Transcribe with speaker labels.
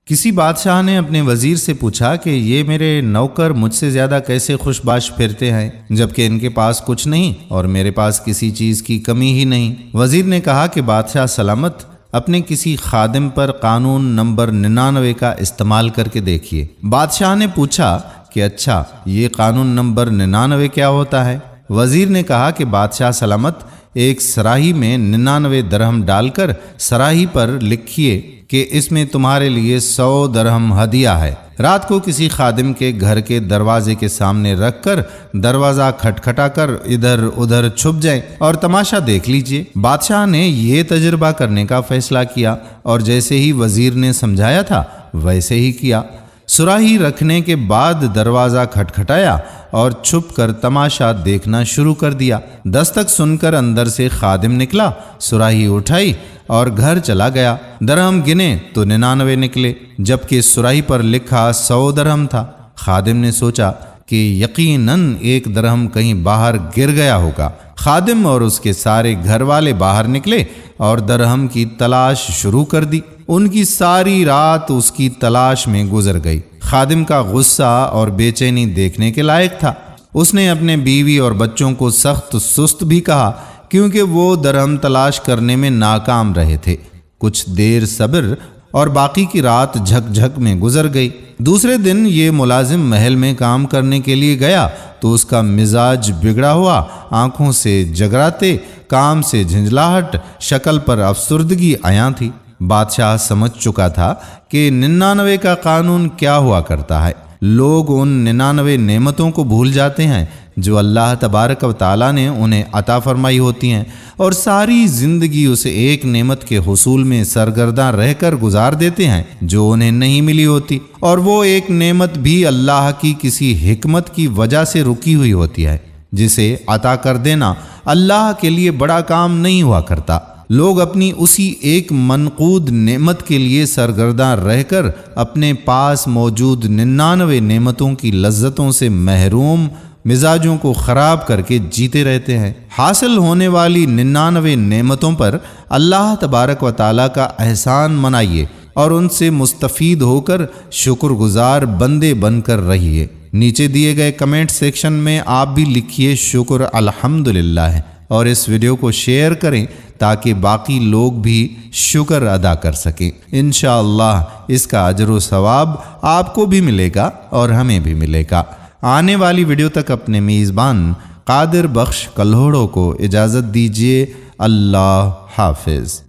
Speaker 1: کسی بادشاہ نے اپنے وزیر سے پوچھا کہ یہ میرے نوکر مجھ سے زیادہ کیسے خوش باش پھرتے ہیں جبکہ ان کے پاس کچھ نہیں اور میرے پاس کسی چیز کی کمی ہی نہیں۔ وزیر نے کہا کہ بادشاہ سلامت اپنے کسی خادم پر قانون نمبر 99 کا استعمال کر کے دیکھیے۔ بادشاہ نے پوچھا کہ اچھا یہ قانون نمبر 99 کیا ہوتا ہے؟ وزیر نے کہا کہ بادشاہ سلامت ایک سراہی میں 99 درہم ڈال کر سراہی پر لکھیے کہ اس میں تمہارے لیے 100 درہم ہدیہ ہے۔ رات کو کسی خادم کے گھر کے دروازے کے سامنے رکھ کر دروازہ کھٹکھٹا کر ادھر ادھر چھپ جائیں اور تماشا دیکھ لیجئے۔ بادشاہ نے یہ تجربہ کرنے کا فیصلہ کیا اور جیسے ہی وزیر نے سمجھایا تھا ویسے ہی کیا۔ سراہی رکھنے کے بعد دروازہ کھٹکھٹایا اور چھپ کر تماشا دیکھنا شروع کر دیا۔ دستک سن کر اندر سے خادم نکلا، سراہی اٹھائی اور گھر چلا گیا۔ درہم گنے تو 99 نکلے جبکہ سراہی پر لکھا 100 درہم تھا۔ خادم نے سوچا کہ یقیناً 1 درہم کہیں باہر گر گیا ہوگا۔ خادم اور اس کے سارے گھر والے باہر نکلے اور درہم کی تلاش شروع کر دی۔ ان کی ساری رات اس کی تلاش میں گزر گئی۔ خادم کا غصہ اور بے چینی دیکھنے کے لائق تھا۔ اس نے اپنے بیوی اور بچوں کو سخت سست بھی کہا کیونکہ وہ درہم تلاش کرنے میں ناکام رہے تھے۔ کچھ دیر صبر اور باقی کی رات جھک جھک میں گزر گئی۔ دوسرے دن یہ ملازم محل میں کام کرنے کے لیے گیا تو اس کا مزاج بگڑا ہوا، آنکھوں سے جگراتے، کام سے جھنجھلاہٹ، شکل پر افسردگی عیاں تھی۔ بادشاہ سمجھ چکا تھا کہ 99 کا قانون کیا ہوا کرتا ہے۔ لوگ ان 99 نعمتوں کو بھول جاتے ہیں جو اللہ تبارک و تعالیٰ نے انہیں عطا فرمائی ہوتی ہیں اور ساری زندگی اس ایک نعمت کے حصول میں سرگرداں رہ کر گزار دیتے ہیں جو انہیں نہیں ملی ہوتی، اور وہ ایک نعمت بھی اللہ کی کسی حکمت کی وجہ سے رکی ہوئی ہوتی ہے جسے عطا کر دینا اللہ کے لیے بڑا کام نہیں ہوا کرتا۔ لوگ اپنی اسی ایک منقود نعمت کے لیے سرگرداں رہ کر اپنے پاس موجود 99 نعمتوں کی لذتوں سے محروم مزاجوں کو خراب کر کے جیتے رہتے ہیں۔ حاصل ہونے والی 99 نعمتوں پر اللہ تبارک و تعالیٰ کا احسان منائیے اور ان سے مستفید ہو کر شکر گزار بندے بن کر رہیے۔ نیچے دیے گئے کمنٹ سیکشن میں آپ بھی لکھیے شکر الحمدللہ اور اس ویڈیو کو شیئر کریں تاکہ باقی لوگ بھی شکر ادا کر سکیں۔ انشاءاللہ اس کا اجر و ثواب آپ کو بھی ملے گا اور ہمیں بھی ملے گا۔ آنے والی ویڈیو تک اپنے میزبان قادر بخش کلہوڑوں کو اجازت دیجیے۔ اللہ حافظ۔